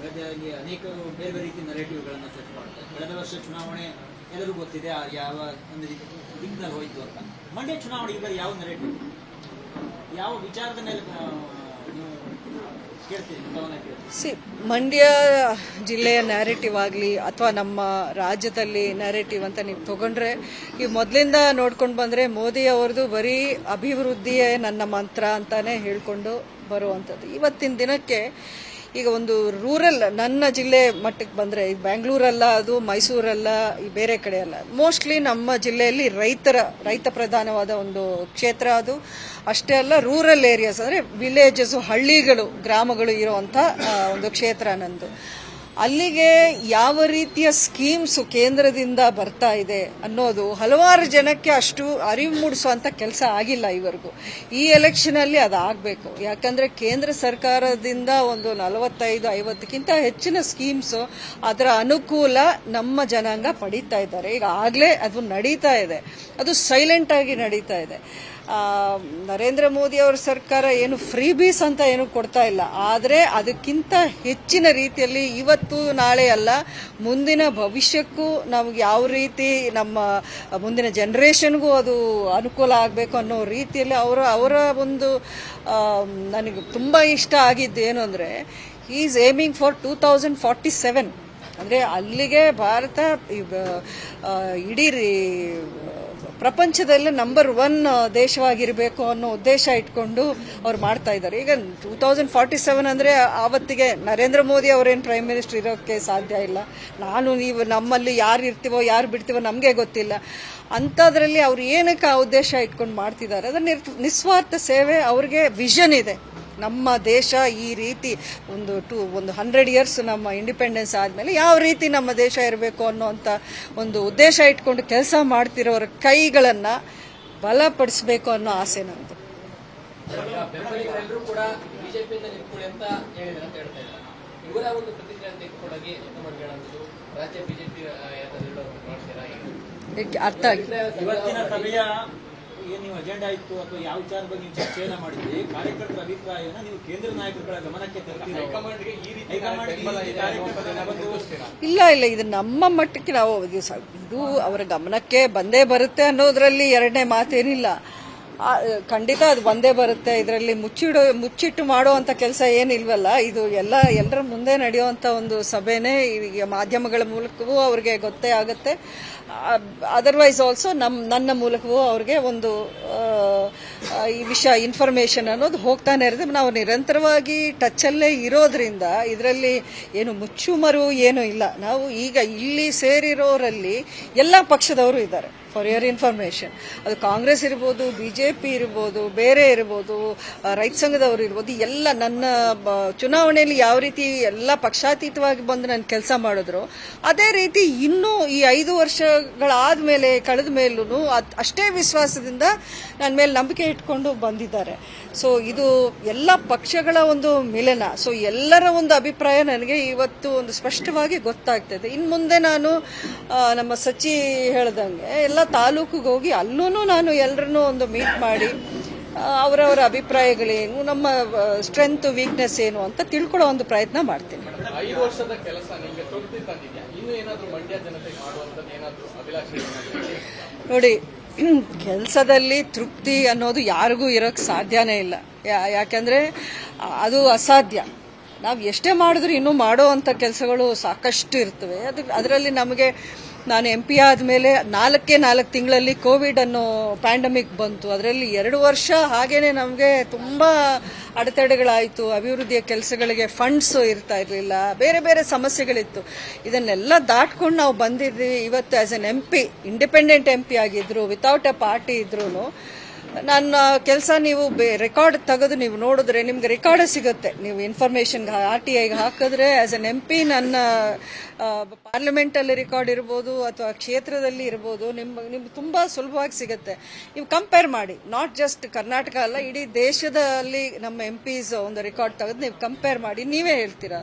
ಗದಗದಲ್ಲಿ ಅನೇಕ ಬೇರೆ ಬೇರೆ ರೀತಿಯ ನರೇಟಿವ್ಗಳನ್ನು ಸೆಟ್ ಮಾಡ್ತಾರೆ. ಕಳೆದ ವರ್ಷ ಚುನಾವಣೆ ಎಲ್ಲರಿಗೂ ಗೊತ್ತಿದೆ ಯಾವ ಒಂದು ದಿಕ್ಕಿನಲ್ಲಿ ಹೋಯಿತು ಅಂತ. ಮಂಡ್ಯ ಚುನಾವಣೆ ಈಗ ಯಾವ ನರೇಟಿವ್, ಯಾವ ವಿಚಾರದ ಮೇಲೆ ಮಂಡ್ಯ ಜಿಲ್ಲೆಯ ನ್ಯಾರೇಟಿವ್ ಆಗಲಿ ಅಥವಾ ನಮ್ಮ ರಾಜ್ಯದಲ್ಲಿ ನ್ಯಾರೇಟಿವ್ ಅಂತ ನೀವು ತಗೊಂಡ್ರೆ, ಈ ಮೊದಲಿಂದ ನೋಡ್ಕೊಂಡು ಬಂದರೆ ಮೋದಿ ಅವ್ರದ್ದು ಬರೀ ಅಭಿವೃದ್ಧಿಯೇ ನನ್ನ ಮಂತ್ರ ಅಂತಾನೆ ಹೇಳ್ಕೊಂಡು ಬರುವಂಥದ್ದು. ಇವತ್ತಿನ ದಿನಕ್ಕೆ ಈಗ ಒಂದು ರೂರಲ್ ನನ್ನ ಜಿಲ್ಲೆ ಮಟ್ಟಕ್ಕೆ ಬಂದರೆ, ಈಗ ಬ್ಯಾಂಗ್ಳೂರಲ್ಲ, ಅದು ಮೈಸೂರಲ್ಲ, ಈ ಬೇರೆ ಕಡೆ ಅಲ್ಲ, ಮೋಸ್ಟ್ಲಿ ನಮ್ಮ ಜಿಲ್ಲೆಯಲ್ಲಿ ರೈತ ಪ್ರಧಾನವಾದ ಒಂದು ಕ್ಷೇತ್ರ. ಅದು ಅಷ್ಟೇ ಅಲ್ಲ, ರೂರಲ್ ಏರಿಯಾಸ್ ಅಂದರೆ ವಿಲೇಜಸ್, ಹಳ್ಳಿಗಳು, ಗ್ರಾಮಗಳು ಇರುವಂಥ ಒಂದು ಕ್ಷೇತ್ರ ನಂದು. ಅಲ್ಲಿಗೆ ಯಾವ ರೀತಿಯ ಸ್ಕೀಮ್ಸ್ ಕೇಂದ್ರದಿಂದ ಬರ್ತಾ ಇದೆ ಅನ್ನೋದು ಹಲವಾರು ಜನಕ್ಕೆ ಅಷ್ಟು ಅರಿವು ಮೂಡಿಸುವಂತ ಕೆಲಸ ಆಗಿಲ್ಲ ಇವರೆಗೂ. ಈ ಎಲೆಕ್ಷನ್ ಅಲ್ಲಿ ಅದಾಗಬೇಕು. ಯಾಕಂದ್ರೆ ಕೇಂದ್ರ ಸರ್ಕಾರದಿಂದ ಒಂದು 45-50ಕ್ಕಿಂತ ಹೆಚ್ಚಿನ ಸ್ಕೀಮ್ಸ್, ಅದರ ಅನುಕೂಲ ನಮ್ಮ ಜನಾಂಗ ಪಡೀತಾ ಇದ್ದಾರೆ. ಈಗ ಆಗ್ಲೇ ಅದು ನಡೀತಾ ಇದೆ, ಅದು ಸೈಲೆಂಟ್ ಆಗಿ ನಡೀತಾ ಇದೆ. ನರೇಂದ್ರ ಮೋದಿ ಅವರ ಸರ್ಕಾರ ಏನು ಫ್ರೀ ಬೀಸ್ ಅಂತ ಏನು ಕೊಡ್ತಾ ಇಲ್ಲ, ಆದರೆ ಅದಕ್ಕಿಂತ ಹೆಚ್ಚಿನ ರೀತಿಯಲ್ಲಿ ಇವತ್ತು ನಾಳೆ ಅಲ್ಲ, ಮುಂದಿನ ಭವಿಷ್ಯಕ್ಕೂ ನಮ್ಗೆ ಯಾವ ರೀತಿ ನಮ್ಮ ಮುಂದಿನ ಜನರೇಷನ್ಗೂ ಅದು ಅನುಕೂಲ ಆಗಬೇಕು ಅನ್ನೋ ರೀತಿಯಲ್ಲಿ ಅವರ ಒಂದು ನನಗೆ ತುಂಬ ಇಷ್ಟ ಆಗಿದ್ದು ಏನು ಅಂದರೆ, ಈಸ್ ಏಮಿಂಗ್ ಫಾರ್ 2047. ಅಂದರೆ ಅಲ್ಲಿಗೆ ಭಾರತ ಇಡೀ ಪ್ರಪಂಚದಲ್ಲೇ ನಂಬರ್ 1 ದೇಶವಾಗಿರಬೇಕು ಅನ್ನೋ ಉದ್ದೇಶ ಇಟ್ಕೊಂಡು ಅವ್ರು ಮಾಡ್ತಾ ಇದ್ದಾರೆ. ಈಗ 2047 ಅಂದರೆ ಆವತ್ತಿಗೆ ನರೇಂದ್ರ ಮೋದಿ ಅವರೇನು ಪ್ರೈಮ್ ಮಿನಿಸ್ಟರ್ ಇರೋಕ್ಕೆ ಸಾಧ್ಯ ಇಲ್ಲ. ನೀವು ನಮ್ಮಲ್ಲಿ ಯಾರು ಇರ್ತೀವೋ ಯಾರು ಬಿಡ್ತೀವೋ ನಮಗೆ ಗೊತ್ತಿಲ್ಲ. ಅಂಥದ್ರಲ್ಲಿ ಅವ್ರು ಏನಕ್ಕೆ ಆ ಉದ್ದೇಶ ಇಟ್ಕೊಂಡು ಮಾಡ್ತಿದ್ದಾರೆ, ಅದರ ನಿಸ್ವಾರ್ಥ ಸೇವೆ. ಅವ್ರಿಗೆ ವಿಷನ್ ಇದೆ, ನಮ್ಮ ದೇಶ ಈ ರೀತಿ ಒಂದು 100 ಇಯರ್ಸ್ ನಮ್ಮ ಇಂಡಿಪೆಂಡೆನ್ಸ್ ಆದಮೇಲೆ ಯಾವ ರೀತಿ ನಮ್ಮ ದೇಶ ಇರಬೇಕು ಅನ್ನೋಂಥ ಒಂದು ಉದ್ದೇಶ ಇಟ್ಕೊಂಡು ಕೆಲಸ ಮಾಡ್ತಿರೋರ ಕೈಗಳನ್ನು ಬಲಪಡಿಸಬೇಕು ಅನ್ನೋ ಆಸೆ ನಂದು. ಅರ್ಥ ಆಗಿದೆ. ನೀವು ಅಜೆಂಡಾ ಇತ್ತು ಅಥವಾ ಯಾವ ವಿಚಾರ ಬಗ್ಗೆ ಚರ್ಚೆಯನ್ನ ಮಾಡಿದ್ರಿ, ಕಾರ್ಯಕರ್ತರ ಅಭಿಪ್ರಾಯನ ನೀವು ಕೇಂದ್ರ ನಾಯಕರುಗಳ ಗಮನಕ್ಕೆ ತರ್ತೀರಾ? ಇಲ್ಲ, ಇದು ನಮ್ಮ ಮಟ್ಟಕ್ಕೆ ನಾವು ಇದು ಅವರ ಗಮನಕ್ಕೆ ಬಂದೇ ಬರುತ್ತೆ ಅನ್ನೋದ್ರಲ್ಲಿ ಎರಡನೇ ಮಾತೇನಿಲ್ಲ. ಖಂಡಿತ ಅದು ಬಂದೇ ಬರುತ್ತೆ. ಇದರಲ್ಲಿ ಮುಚ್ಚಿಟ್ಟು ಮಾಡುವಂತ ಕೆಲಸ ಏನಿಲ್ವಲ್ಲ. ಇದು ಎಲ್ಲರ ಮುಂದೆ ನಡೆಯುವಂತ ಒಂದು ಸಭೆನೇ. ಈಗ ಮಾಧ್ಯಮಗಳ ಮೂಲಕವೂ ಅವ್ರಿಗೆ ಗೊತ್ತೇ ಆಗುತ್ತೆ, ಅದರ್ವೈಸ್ ಆಲ್ಸೋ ನನ್ನ ಮೂಲಕವೂ ಅವ್ರಿಗೆ ಒಂದು ಈ ವಿಷಯ ಇನ್ಫಾರ್ಮೇಶನ್ ಅನ್ನೋದು ಹೋಗ್ತಾನೆ ಇರುತ್ತೆ. ನಾವು ನಿರಂತರವಾಗಿ ಟಚ್ಚಲ್ಲೇ ಇರೋದ್ರಿಂದ ಇದರಲ್ಲಿ ಏನು ಮುಚ್ಚುಮರು ಏನೂ ಇಲ್ಲ. ನಾವು ಈಗ ಇಲ್ಲಿ ಸೇರಿರೋರಲ್ಲಿ ಎಲ್ಲ ಪಕ್ಷದವರು ಇದ್ದಾರೆ, ಫಾರ್ ಯುವರ್ ಇನ್ಫಾರ್ಮೇಶನ್. ಅದು ಕಾಂಗ್ರೆಸ್ ಇರ್ಬೋದು, ಬಿಜೆಪಿ ಇರ್ಬೋದು, ಬೇರೆ ಇರ್ಬೋದು, ರೈತ ಸಂಘದವರು ಇರ್ಬೋದು, ಎಲ್ಲ ನನ್ನ ಚುನಾವಣೆಯಲ್ಲಿ ಯಾವ ರೀತಿ ಎಲ್ಲ ಪಕ್ಷಾತೀತವಾಗಿ ಬಂದು ನಾನು ಕೆಲಸ ಮಾಡಿದ್ರು, ಅದೇ ರೀತಿ ಇನ್ನೂ ಈ 5 ವರ್ಷಗಳಾದ್ಮೇಲೆ ಕಳೆದ ಮೇಲೂ ಅಷ್ಟೇ ವಿಶ್ವಾಸದಿಂದ ನನ್ನ ಮೇಲೆ ನಂಬಿಕೆ ಇಟ್ಕೊಂಡು ಬಂದಿದ್ದಾರೆ. ಸೊ ಇದು ಎಲ್ಲ ಪಕ್ಷಗಳ ಒಂದು ಮಿಲನ. ಸೊ ಎಲ್ಲರ ಒಂದು ಅಭಿಪ್ರಾಯ ನನಗೆ ಇವತ್ತು ಒಂದು ಸ್ಪಷ್ಟವಾಗಿ ಗೊತ್ತಾಗ್ತದೆ. ಇನ್ನು ಮುಂದೆ ನಾನು ನಮ್ಮ ಸಚಿ ಹೇಳ್ದಂಗೆ ಎಲ್ಲ ತಾಲೂಕಿಗೆ ಹೋಗಿ ಅಲ್ಲೂ ನಾನು ಎಲ್ಲರನ್ನೂ ಒಂದು ಮೀಟ್ ಮಾಡಿ ಅವರವರ ಅಭಿಪ್ರಾಯಗಳೇನು, ನಮ್ಮ ಸ್ಟ್ರೆಂತ್ ವೀಕ್ನೆಸ್ ಏನು ಅಂತ ತಿಳ್ಕೊಳ್ಳೋ ಒಂದು ಪ್ರಯತ್ನ ಮಾಡ್ತೀನಿ. 5 ವರ್ಷದ ಕೆಲಸ ನಿಮಗೆ ತೃಪ್ತಿ ತಂದಿದೆಯಾ? ಇನ್ನೂ ಏನಾದರೂ ಮಂಡ್ಯ ಜನತೆಗೆ ಮಾಡುವಂಥದ್ದು ಏನಾದರೂ ಅಭಿಲಾಷೆ? ನೋಡಿ, ಕೆಲಸದಲ್ಲಿ ತೃಪ್ತಿ ಅನ್ನೋದು ಯಾರಿಗೂ ಇರೋಕ್ಕೆ ಸಾಧ್ಯನೇ ಇಲ್ಲ. ಯಾಕಂದ್ರೆ ಅದು ಅಸಾಧ್ಯ. ನಾವು ಎಷ್ಟೇ ಮಾಡಿದ್ರು ಇನ್ನೂ ಮಾಡೋ ಅಂಥ ಕೆಲಸಗಳು ಸಾಕಷ್ಟು ಇರ್ತವೆ. ಅದರಲ್ಲಿ ನಮಗೆ ನಾನು MP ಆದಮೇಲೆ 4 ತಿಂಗಳಲ್ಲಿ ಕೋವಿಡ್ ಅನ್ನೋ ಪ್ಯಾಂಡಮಿಕ್ ಬಂತು. ಅದರಲ್ಲಿ 2 ವರ್ಷ ಹಾಗೇನೆ ನಮಗೆ ತುಂಬಾ ಅಡೆತಡೆಗಳಾಯಿತು. ಅಭಿವೃದ್ಧಿಯ ಕೆಲಸಗಳಿಗೆ ಫಂಡ್ಸ್ ಇರ್ತಾ ಇರಲಿಲ್ಲ, ಬೇರೆ ಬೇರೆ ಸಮಸ್ಯೆಗಳಿತ್ತು. ಇದನ್ನೆಲ್ಲ ದಾಟ್ಕೊಂಡು ನಾವು ಬಂದಿದ್ವಿ. ಇವತ್ತು as N MP, independent MP ಆಗಿದ್ರು, ವಿತೌಟ್ ಎ ಪಾರ್ಟಿ ಇದ್ರೂ ನನ್ನ ಕೆಲಸ ನೀವು ರೆಕಾರ್ಡ್ ತೆಗೆದು ನೀವು ನೋಡಿದ್ರೆ ನಿಮ್ಗೆ ರೆಕಾರ್ಡ್ ಸಿಗುತ್ತೆ. ನೀವು ಇನ್ಫಾರ್ಮೇಶನ್ RTIಗೆ ಹಾಕಿದ್ರೆ ಆಸ್ ಎನ್ MP ನನ್ನ ಪಾರ್ಲಿಮೆಂಟ್ ಅಲ್ಲಿ ರೆಕಾರ್ಡ್ ಇರ್ಬೋದು ಅಥವಾ ಕ್ಷೇತ್ರದಲ್ಲಿ ಇರ್ಬೋದು, ನಿಮ್ಗೆ ತುಂಬಾ ಸುಲಭವಾಗಿ ಸಿಗುತ್ತೆ. ನೀವು ಕಂಪೇರ್ ಮಾಡಿ, ನಾಟ್ ಜಸ್ಟ್ ಕರ್ನಾಟಕ ಅಲ್ಲ, ಇಡೀ ದೇಶದಲ್ಲಿ ನಮ್ಮ MPs ಒಂದು ರೆಕಾರ್ಡ್ ತೆಗೆದು ನೀವು ಕಂಪೇರ್ ಮಾಡಿ ನೀವೇ ಹೇಳ್ತೀರಾ.